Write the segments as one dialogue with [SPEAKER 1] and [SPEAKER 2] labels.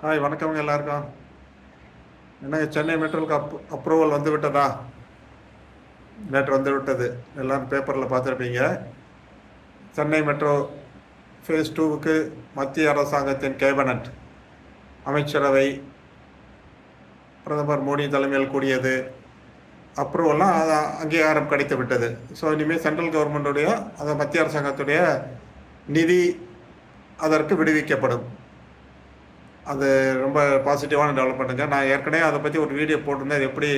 [SPEAKER 1] Hi, வணக்கம்ங்க எல்லாருக்கும். என்னங்க, சென்னை மெட்ரோவுக்கு அப்ரூவல் வந்து விட்டதா? நேற்று வந்து விட்டது. எல்லாரும் பேப்பரில் பார்த்துருப்பீங்க. சென்னை மெட்ரோ ஃபேஸ் 2க்கு மத்திய அரசாங்கத்தின் கேபினட் அமைச்சரவை பிரதமர் மோடி தலைமையில் கூடியது. அப்ரூவல்லாம் அங்கீகாரம் கிடைத்து விட்டது. ஸோ இனிமேல் சென்ட்ரல் கவர்மெண்ட்டுடைய மத்திய அரசாங்கத்துடைய நிதி அதற்கு விடுவிக்கப்படும். அது ரொம்ப பாசிட்டிவான டெவலப்மெண்ட்டுங்க. நான் ஏற்கனவே அதை பற்றி ஒரு வீடியோ போட்டிருந்தேன். இது எப்படி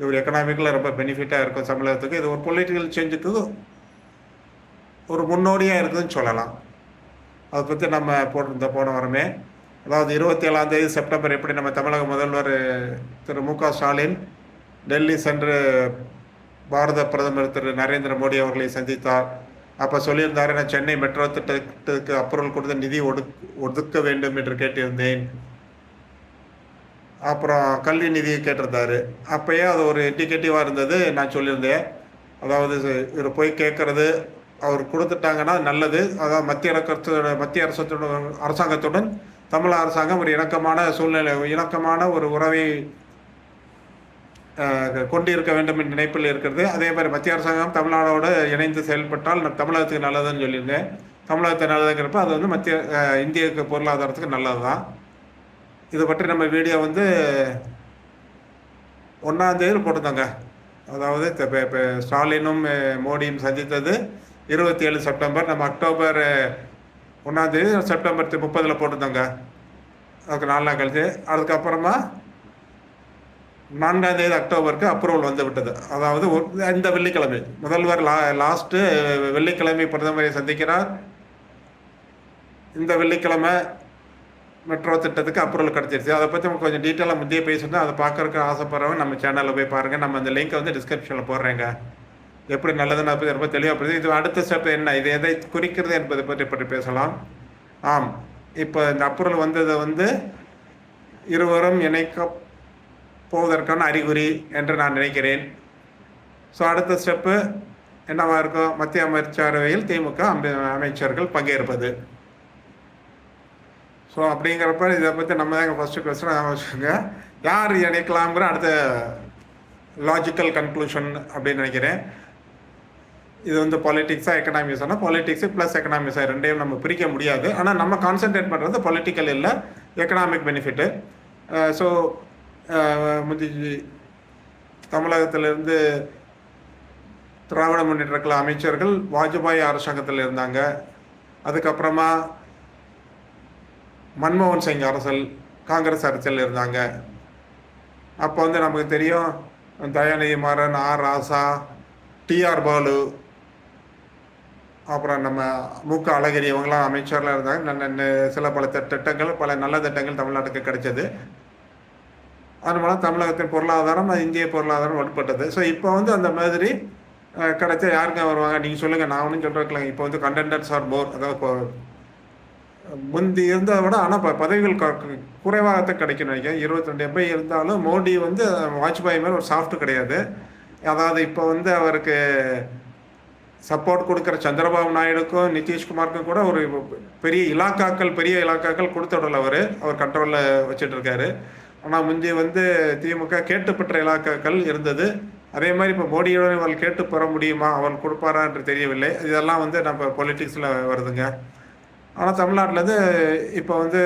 [SPEAKER 1] ஒரு எக்கனாமிக்கில் ரொம்ப பெனிஃபிட்டாக இருக்கும் தமிழகத்துக்கு. இது ஒரு பொலிட்டிக்கல் சேஞ்சுக்கு ஒரு முன்னோடியாக இருக்குதுன்னு சொல்லலாம். அதை பற்றி நம்ம போட்டிருந்த போன வாரமே. அதாவது 27ஆம் செப்டம்பர் எப்படி நம்ம தமிழக முதல்வர் திரு மு.க. ஸ்டாலின் டெல்லி சென்று பாரத பிரதமர் திரு நரேந்திர மோடி அவர்களை சந்தித்தார். அப்போ சொல்லியிருந்தாரு, நான் சென்னை மெட்ரோ திட்டத்துக்கு அப்ரூவல் கொடுத்து நிதி ஒதுக்க வேண்டும் என்று கேட்டிருந்தேன். அப்புறம் கல்வி நிதியை கேட்டிருந்தாரு. அப்பயே அது ஒரு இண்டிகேட்டிவாக இருந்தது. நான் சொல்லியிருந்தேன், அதாவது இவர் போய் கேட்கறது அவர் கொடுத்துட்டாங்கன்னா நல்லது. அதாவது மத்திய அரசாங்கத்துடன் தமிழக அரசாங்கம் ஒரு இணக்கமான ஒரு உறவை கொண்டிருக்க வேண்டும் என்ற நினைப்பில் இருக்கிறது. அதே மாதிரி மத்திய அரசாங்கம் தமிழ்நாடோடு இணைந்து செயல்பட்டால் தமிழகத்துக்கு நல்லதுன்னு சொல்லியிருந்தேன். தமிழகத்துக்கு நல்லதுங்கிறப்ப அது வந்து இந்திய பொருளாதாரத்துக்கு நல்லது தான். இது பற்றி நம்ம வீடியோ வந்து 1ஆம் போட்டிருந்தாங்க. அதாவது இப்போ ஸ்டாலினும் மோடியும் சந்தித்தது 27 செப்டம்பர். நம்ம அக்டோபர் 1ஆம் செப்டம்பர் 30 போட்டிருந்தாங்க. அதுக்கு 4 நாள் கழிச்சு. அதுக்கப்புறமா 4ஆம் அக்டோபருக்கு அப்ரூவல் வந்து விட்டது. அதாவது இந்த வெள்ளிக்கிழமை முதல்வர் லாஸ்ட்டு வெள்ளிக்கிழமை பிரதமரை சந்திக்கிறார். இந்த வெள்ளிக்கிழமை மெட்ரோ திட்டத்துக்கு அப்ரூவல் கிடச்சிருச்சு. அதை பற்றி நம்ம கொஞ்சம் டீட்டெயிலாக முந்தைய பேசியிருந்தோம். அதை பார்க்கறதுக்கு ஆசைப்படுறவங்க நம்ம சேனலில் போய் பாருங்கள். நம்ம அந்த லிங்க்கை வந்து டிஸ்கிரிப்ஷனில் போடுறேங்க. எப்படி நல்லதுன்னு பற்றி ரொம்ப தெளிவாக இது அடுத்த ஸ்டெப் என்ன, இது எதை குறிக்கிறது என்பதை பற்றி பேசலாம். ஆம், இப்போ இந்த அப்ரூவல் வந்ததை வந்து இருவரும் இணைக்க போவதற்கான அறிகுறி என்று நான் நினைக்கிறேன். ஸோ அடுத்த ஸ்டெப்பு என்னவாக இருக்கும், மத்திய அமைச்சரவையில் திமுக அமைச்சர்கள் பங்கேற்பது. ஸோ அப்படிங்கிறப்ப இதை பற்றி நம்ம தான் ஃபஸ்ட்டு பேசுகிறோம். வச்சுக்கோங்க, யார் இணைக்கலாம்ங்கிற அடுத்த லாஜிக்கல் கன்க்ளூஷன் அப்படின்னு நினைக்கிறேன். இது வந்து பாலிட்டிக்ஸாக எக்கனாமிக்ஸானா பாலிட்டிக்ஸு ப்ளஸ் எக்கனாமிக்ஸாக ரெண்டையும் நம்ம பிரிக்க முடியாது. ஆனால் நம்ம கான்சென்ட்ரேட் பண்ணுறது பொலிட்டிக்கல் இல்லை, எக்கனாமிக் பெனிஃபிட்டு. ஸோ தமிழகத்திலிருந்து திராவிட முன்னேற்ற கழக அமைச்சர்கள் வாஜ்பாய் அரசாங்கத்தில் இருந்தாங்க. அதுக்கப்புறமா மன்மோகன் சிங் அரசல் காங்கிரஸ் அரசியல் இருந்தாங்க. அப்போ வந்து நமக்கு தெரியும், தயாநிதி மாறன், ஆர் ராசா, டிஆர் பாலு, அப்புறம் நம்ம மு.க. அழகிரி இவங்களாம் அமைச்சர்லாம் இருந்தாங்க. சில பல நல்ல திட்டங்கள் தமிழ்நாட்டுக்கு கிடைச்சது. அதனால தமிழகத்தின் பொருளாதாரம் இந்திய பொருளாதாரம் வலுப்பட்டது. ஸோ இப்போ வந்து அந்த மாதிரி கிடைச்சா யாருங்க வருவாங்க நீங்கள் சொல்லுங்கள், நான் ஒன்றும் சொல்கிறேன். இப்போ வந்து கண்டெண்டர்ஸ் ஆர் மோர், அதாவது இப்போ முந்தி இருந்ததை விட ஆனால் இப்போ பதவிகள் குறைவாகத்தான் கிடைக்கும்னு நினைக்கிறேன். 22 MP இருந்தாலும் மோடி வந்து வாஜ்பாய் மேலே ஒரு சாஃப்ட் கிடையாது. அதாவது இப்போ வந்து அவருக்கு சப்போர்ட் கொடுக்குற சந்திரபாபு நாயுடுக்கும் நிதிஷ்குமாருக்கும் கூட ஒரு பெரிய இலாக்காக்கள் கொடுத்துடல. அவர் கண்ட்ரோலில் வச்சுட்டு இருக்காரு. ஆனால் முந்தி வந்து திமுக கேட்டுப்பெற்ற இலாக்காக்கள் இருந்தது. அதே மாதிரி இப்போ மோடியுடன் அவள் கேட்டு பெற முடியுமா, அவள் கொடுப்பாரா என்று தெரியவில்லை. இதெல்லாம் வந்து நம்ம பொலிட்டிக்ஸில் வருதுங்க. ஆனால் தமிழ்நாட்டிலேருந்து இப்போ வந்து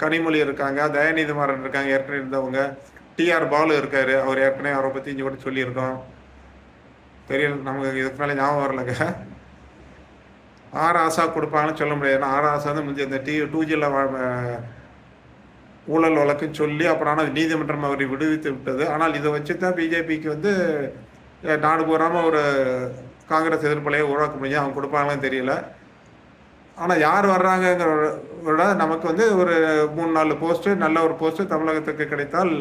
[SPEAKER 1] கனிமொழி இருக்காங்க, தயாநிதி மாறன் இருக்காங்க, ஏற்கனவே இருந்தவங்க, டிஆர் பாலு இருக்கார். அவர் ஏற்கனவே அவரை பற்றி இங்கே கூட சொல்லியிருக்கோம். தெரியல, நமக்கு இதுக்கு மேலே ஞாபகம் வரலைங்க. ஆர் ஆசா கொடுப்பாங்கன்னு சொல்ல முடியாது. ஏன்னா ஆர் ஆசா வந்து முந்தைய இந்த 2Gயில் ஊழல் வழக்குன்னு சொல்லி அப்புறம் ஆனால் நீதிமன்றம் அவரை விடுவித்து விட்டது. ஆனால் இதை வச்சு தான் பிஜேபிக்கு வந்து நாடு பூராமல் ஒரு காங்கிரஸ் எதிர்ப்பலையை உருவாக்க முடியும். அவங்க கொடுப்பாங்களான்னு தெரியல. ஆனால் யார் வர்றாங்கங்கிறத நமக்கு வந்து ஒரு 3-4 போஸ்ட்டு, நல்ல ஒரு போஸ்ட்டு தமிழகத்துக்கு கிடைத்தால்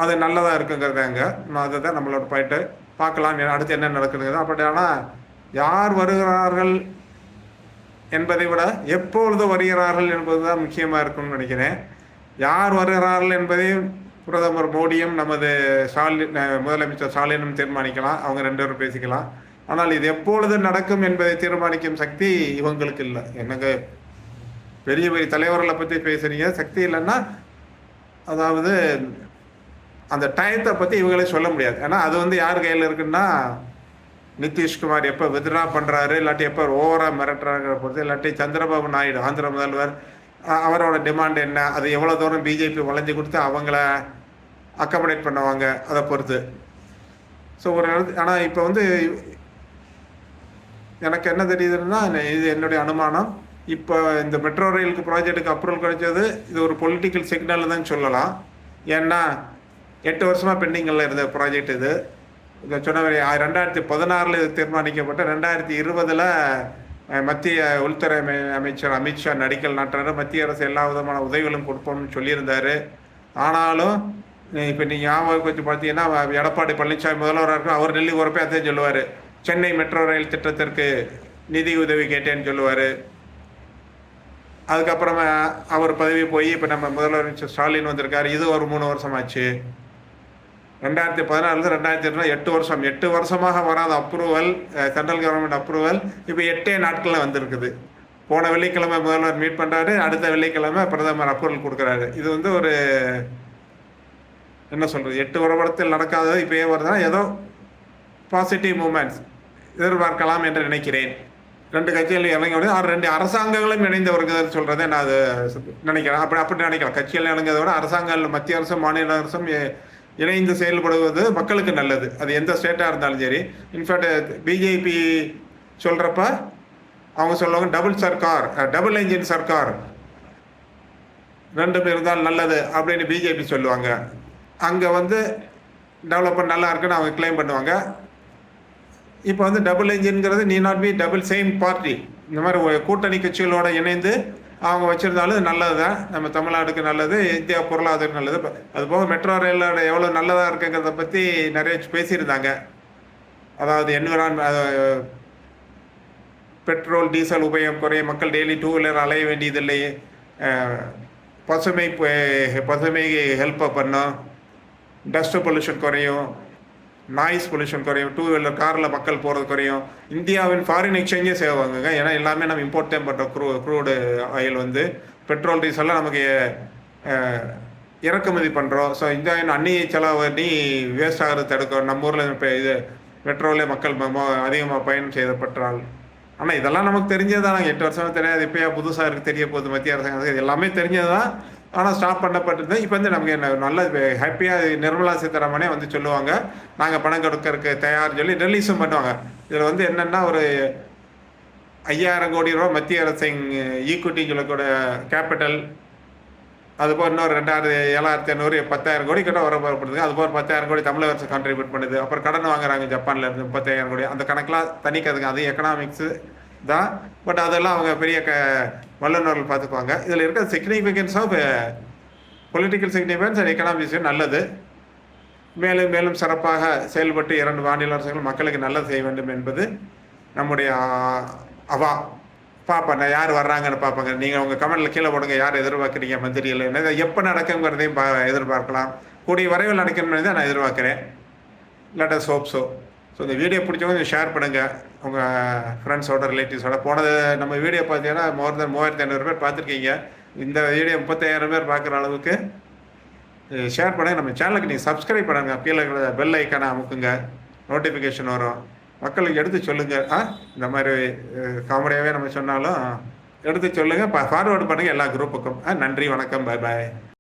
[SPEAKER 1] அது நல்லதாக இருக்குங்கிறதாங்க. அதை தான் நம்மளோட பாயிண்ட்டு. பார்க்கலாம் அடுத்து என்ன நடக்குதுங்க. அப்படி ஆனால் யார் வருகிறார்கள் என்பதை விட எப்பொழுது வருகிறார்கள் என்பது தான் முக்கியமாக இருக்கும்னு நினைக்கிறேன். யார் வருகிறார்கள் என்பதை பிரதமர் மோடியும் நமது முதலமைச்சர் ஸ்டாலினும் தீர்மானிக்கலாம். அவங்க 2 பேரும் பேசிக்கலாம். ஆனால் இது எப்பொழுது நடக்கும் என்பதை தீர்மானிக்கும் சக்தி இவங்களுக்கு இல்லை. எனக்கு பெரிய பெரிய தலைவர்களை பற்றி பேசுறீங்க, சக்தி இல்லைன்னா அதாவது அந்த டயத்தை பற்றி இவங்களே சொல்ல முடியாது. ஏன்னா அது வந்து யார் கையில் இருக்குன்னா, நிதிஷ்குமார் எப்போ வித்ட்ரா பண்ணுறாரு, இல்லாட்டி எப்போ ஓவராக மிரட்டுறாங்கிற பொறுத்து, இல்லாட்டி சந்திரபாபு நாயுடு ஆந்திர முதல்வர் அவரோட டிமாண்ட் என்ன, அது எவ்வளோ தூரம் பிஜேபி வளைஞ்சு கொடுத்து அவங்கள அக்கமடேட் பண்ணுவாங்க, அதை பொறுத்து. ஸோ ஒரு ஆனால் இப்போ வந்து எனக்கு என்ன தெரியுதுன்னா, இது என்னுடைய அனுமானம். இப்போ இந்த மெட்ரோ ரயிலுக்கு ப்ராஜெக்ட்டுக்கு அப்ரூவல் கிடைச்சது இது ஒரு பொலிட்டிக்கல் சிக்னல் தான் சொல்லலாம். ஏன்னா 8 வருஷமாக பெண்டிங்கில் இருந்த ப்ராஜெக்ட் இது. சொன்ன 2016 இது தீர்மானிக்கப்பட்ட 2020 மத்திய உள்துறை அமைச்சர் அமித்ஷா அடிக்கல் நாட்டுறாரு. மத்திய அரசு எல்லா விதமான உதவிகளும் கொடுப்போம்னு சொல்லியிருந்தாரு. ஆனாலும் இப்போ நீங்கள் ஞாபகம் வச்சு பார்த்தீங்கன்னா, எடப்பாடி பழனிசாமி முதல்வராக இருக்கும், அவர் டெல்லி போகிறப்ப அதான் சொல்லுவார், சென்னை மெட்ரோ ரயில் திட்டத்திற்கு நிதி உதவி கேட்டேன்னு சொல்லுவார். அதுக்கப்புறமா அவர் பதவி போய் இப்போ நம்ம முதல்வர் ஸ்டாலின் வந்திருக்காரு. இது ஒரு 3 வருஷம் ஆச்சு. 2016 2020 8 வருஷம், 8 வருஷமாக வராத அப்ரூவல், சென்ட்ரல் கவர்மெண்ட் அப்ரூவல் இப்போ 8 நாட்களில் வந்திருக்குது. போன வெள்ளிக்கிழமை முதல்வர் மீட் பண்ணுறாரு, அடுத்த வெள்ளிக்கிழமை பிரதமர் அப்ரூவல் கொடுக்குறாரு. இது வந்து ஒரு என்ன சொல்கிறது, 8 வருடத்தில் நடக்காதது இப்போ ஏன் வருதுன்னா, ஏதோ பாசிட்டிவ் மூமெண்ட்ஸ் எதிர்பார்க்கலாம் என்று நினைக்கிறேன். 2 கட்சிகள் இறங்க 2 அரசாங்கங்களும் இணைந்து வருகிறது சொல்கிறத நான் அது நினைக்கிறேன். அப்படி நினைக்கலாம். கட்சிகள் இணங்குறதை விட அரசாங்கங்கள், மத்திய அரசும் மாநில அரசும் இணைந்து செயல்படுவது மக்களுக்கு நல்லது. அது எந்த ஸ்டேட்டாக இருந்தாலும் சரி. இன்ஃபேக்ட் பிஜேபி சொல்கிறப்ப அவங்க சொல்லுவாங்க டபுள் என்ஜின் சர்க்கார் 2 இருந்தால் நல்லது அப்படின்னு பிஜேபி சொல்லுவாங்க. அங்கே வந்து டெவலப்மெண்ட் நல்லா இருக்குன்னு அவங்க கிளைம் பண்ணுவாங்க. இப்போ வந்து டபுள் என்ஜின்ங்கிறது நீ not be double same party. இந்த மாதிரி கூட்டணி கட்சிகளோட இணைந்து அவங்க வச்சுருந்தாலும் நல்லது தான். நம்ம தமிழ்நாடுக்கு நல்லது, இந்தியா பொருளாதாரம் நல்லது. அதுபோக மெட்ரோ ரயிலோட எவ்வளோ நல்லதாக இருக்குங்கிறத பற்றி நிறைய பேசியிருந்தாங்க. அதாவது பெட்ரோல் டீசல் உபயோகம் குறையும், மக்கள் டெய்லி 2 வீலர் அலைய வேண்டியதில்லை, பசுமை ஹெல்ப்பாக பண்ணும், டஸ்ட் பொல்யூஷன் குறையும், நாய்ஸ் பொல்யூஷன் குறையும், 2 வீலர் காரில் மக்கள் போகிறது குறையும், இந்தியாவின் ஃபாரின் எக்ஸ்சேஞ்சே சேவ் ஆகுங்க. ஏன்னா எல்லாமே நம்ம இம்போர்ட் தான் பண்ணுறோம். க்ரூடு ஆயில் வந்து பெட்ரோல் டீசல்லாம் நமக்கு இறக்குமதி பண்ணுறோம். ஸோ இந்தியாவின் அந்நிய செலவு பண்ணி வேஸ்ட் ஆகிறது தடுக்கும். நம்ம ஊரில் இப்போ இது பெட்ரோலே மக்கள் அதிகமாக பயணம் செய்யப்பட்டால். ஆனால் இதெல்லாம் நமக்கு தெரிஞ்சது தான். 8 வருஷமாக தெரியாது, இப்போயா புதுசாக இருக்குது தெரிய போகுது மத்திய அரசாங்கம். இது எல்லாமே தெரிஞ்சது தான். ஆனால் ஸ்டாப் பண்ணப்பட்டிருந்தேன். இப்போ வந்து நமக்கு நல்ல ஹாப்பியாக நிர்மலா சீதாராமனே வந்து சொல்லுவாங்க, நாங்கள் பணம் கொடுக்கறதுக்கு தயார்னு சொல்லி ரிலீஸும் பண்ணுவாங்க. இதில் வந்து என்னென்னா ஒரு 5000 கோடி ரூபா மத்திய அரசின் ஈக்குவிட்டின்னு சொல்லக்கூட கேபிட்டல், அதுபோல் இன்னொரு 7,500 10,000 கோடி கிட்ட வரப்படுது. அதுபோல் 10,000 கோடி தமிழக அரசு கான்ட்ரிபியூட் பண்ணுது. அப்புறம் கடன் வாங்குறாங்க ஜப்பானில் இருந்து 30,000 கோடி. அந்த கணக்கெலாம் தனிக்கிறதுங்க, அது எக்கனாமிக்ஸு தான். பட் அதெல்லாம் அவங்க பெரிய வல்லுநர்கள் பார்த்துக்குவாங்க. இதில் இருக்கிற significance of political significance and economics நல்லது. மேலும் மேலும் சிறப்பாக செயல்பட்டு 2 மாநில அரசுகள் மக்களுக்கு நல்லது செய்ய வேண்டும் என்பது நம்முடைய அவா. பார்ப்பேன் நான் யார் வர்றாங்கன்னு பார்ப்பாங்க. நீங்கள் உங்கள் கமெண்ட்டில் கீழே போடுங்க, யார் எதிர்பார்க்குறீங்க மந்திரிகள் என்ன, எப்போ நடக்குங்கிறதையும் எதிர்பார்க்கலாம். கூடிய விரைவில் நடக்கணும்னு தான் நான் எதிர்பார்க்குறேன். Let us hope so. So இந்த வீடியோ பிடிச்சவங்க ஷேர் பண்ணுங்கள் உங்கள் ஃப்ரெண்ட்ஸோட ரிலேட்டிவ்ஸோட. போனது நம்ம வீடியோ பார்த்தீங்கன்னா மோர் தென் 3500 பேர் பார்த்துருக்கீங்க. இந்த வீடியோ 35,000 பேர் பார்க்குற அளவுக்கு ஷேர் பண்ணுங்கள். நம்ம சேனலுக்கு நீங்கள் சப்ஸ்கிரைப் பண்ணுங்கள், கீழே இருக்கிற பெல் ஐக்கானை அமுக்குங்க, நோட்டிஃபிகேஷன் வரும். மக்களுக்கு எடுத்து சொல்லுங்கள். இந்த மாதிரி காமெடியாகவே நம்ம சொன்னாலும் எடுத்து சொல்லுங்கள், ஃபார்வேர்டு பண்ணுங்கள் எல்லா குரூப்புக்கும். நன்றி, வணக்கம், பாய் பாய்.